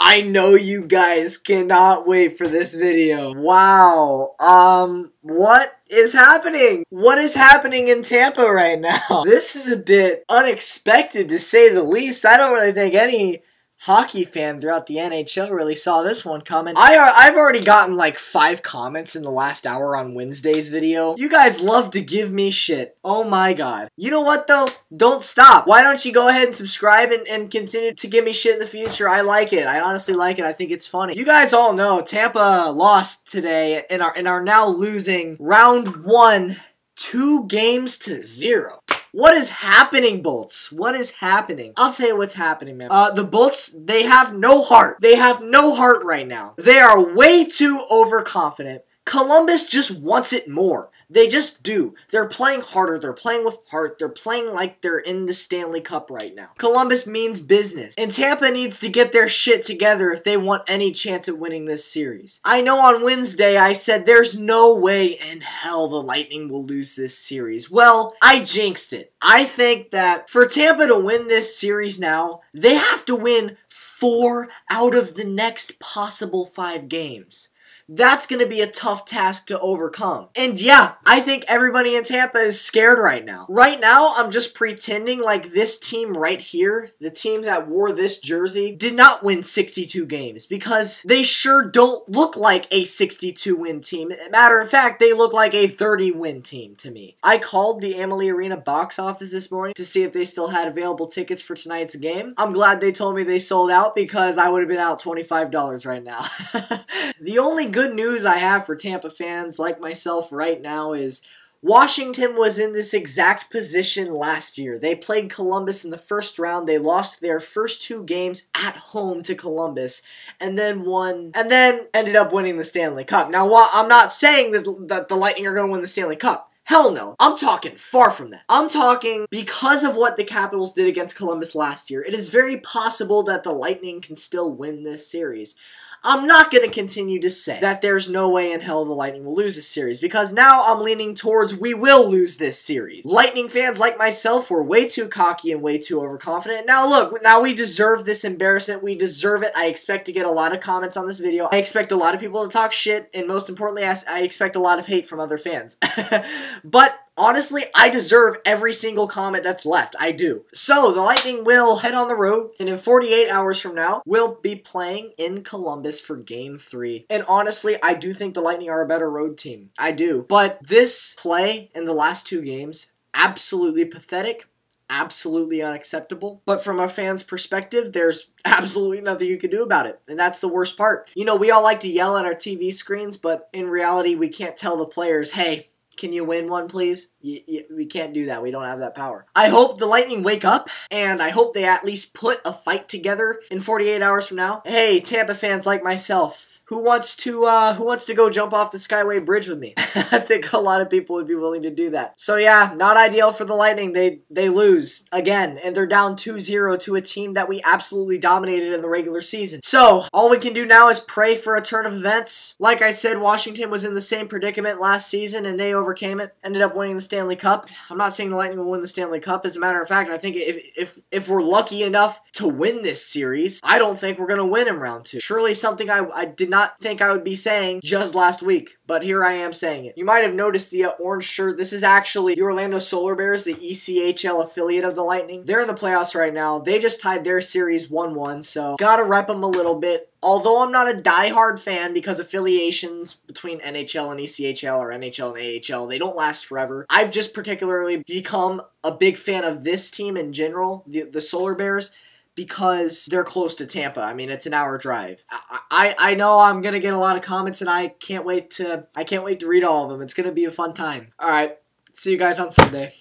I know you guys cannot wait for this video. Wow. What is happening? What is happening in Tampa right now? This is a bit unexpected to say the least. I don't really think any hockey fan throughout the NHL really saw this one coming. I've already gotten like 5 comments in the last hour on Wednesday's video. You guys love to give me shit. Oh my god. You know what though? Don't stop. Why don't you go ahead and subscribe and continue to give me shit in the future? I like it. I honestly like it. I think it's funny. You guys all know Tampa lost today and are now losing round 1 2-0. What is happening, Bolts? What is happening? I'll tell you what's happening, man. The Bolts, they have no heart. They have no heart right now. They are way too overconfident. Columbus just wants it more. They just do. They're playing harder. They're playing with heart. They're playing like they're in the Stanley Cup right now. Columbus means business. And Tampa needs to get their shit together if they want any chance at winning this series. I know on Wednesday I said there's no way in hell the Lightning will lose this series. Well, I jinxed it. I think that for Tampa to win this series now, they have to win 4 out of the next possible 5 games. That's going to be a tough task to overcome. And yeah, I think everybody in Tampa is scared right now. Right now, I'm just pretending like this team right here, the team that wore this jersey, did not win 62 games because they sure don't look like a 62-win team. Matter of fact, they look like a 30-win team to me. I called the Amalie Arena box office this morning to see if they still had available tickets for tonight's game. I'm glad they told me they sold out because I would have been out $25 right now. The only good news I have for Tampa fans like myself right now is Washington was in this exact position last year. They played Columbus in the first round. They lost their first 2 games at home to Columbus and then ended up winning the Stanley Cup. Now, while I'm not saying that the Lightning are going to win the Stanley Cup, hell no. I'm talking far from that. I'm talking because of what the Capitals did against Columbus last year, it is very possible that the Lightning can still win this series. I'm not going to continue to say that there's no way in hell the Lightning will lose this series because now I'm leaning towards we will lose this series. Lightning fans like myself were way too cocky and way too overconfident. Now look, now we deserve this embarrassment. We deserve it. I expect to get a lot of comments on this video. I expect a lot of people to talk shit, and most importantly, I expect a lot of hate from other fans. But honestly, I deserve every single comment that's left. I do. So, the Lightning will head on the road, and in 48 hours from now, we'll be playing in Columbus for Game 3. And honestly, I do think the Lightning are a better road team. I do. But this play in the last 2 games, absolutely pathetic. Absolutely unacceptable. But from a fan's perspective, there's absolutely nothing you can do about it. And that's the worst part. You know, we all like to yell at our TV screens, but in reality, we can't tell the players, hey, can you win one, please? We can't do that. We don't have that power. I hope the Lightning wake up, and I hope they at least put a fight together in 48 hours from now. Hey, Tampa fans like myself, who wants to go jump off the Skyway Bridge with me? I think a lot of people would be willing to do that. So yeah, not ideal for the Lightning. They lose again, and they're down 2-0 to a team that we absolutely dominated in the regular season. So all we can do now is pray for a turn of events. Like I said, Washington was in the same predicament last season, and they overcame it. Ended up winning the Stanley Cup. I'm not saying the Lightning will win the Stanley Cup. As a matter of fact, I think if we're lucky enough to win this series, I don't think we're gonna win in round 2. Surely something I did not think I would be saying just last week, but here I am saying it. You might have noticed the orange shirt. This is actually the Orlando Solar Bears, the ECHL affiliate of the Lightning. They're in the playoffs right now. They just tied their series 1-1, so gotta rep them a little bit. Although I'm not a diehard fan because affiliations between NHL and ECHL or NHL and AHL, they don't last forever. I've just particularly become a big fan of this team in general, the Solar Bears, because they're close to Tampa. I mean, it's an hour drive. I know I'm gonna get a lot of comments, and I can't wait to read all of them. It's gonna be a fun time. All right, see you guys on Sunday.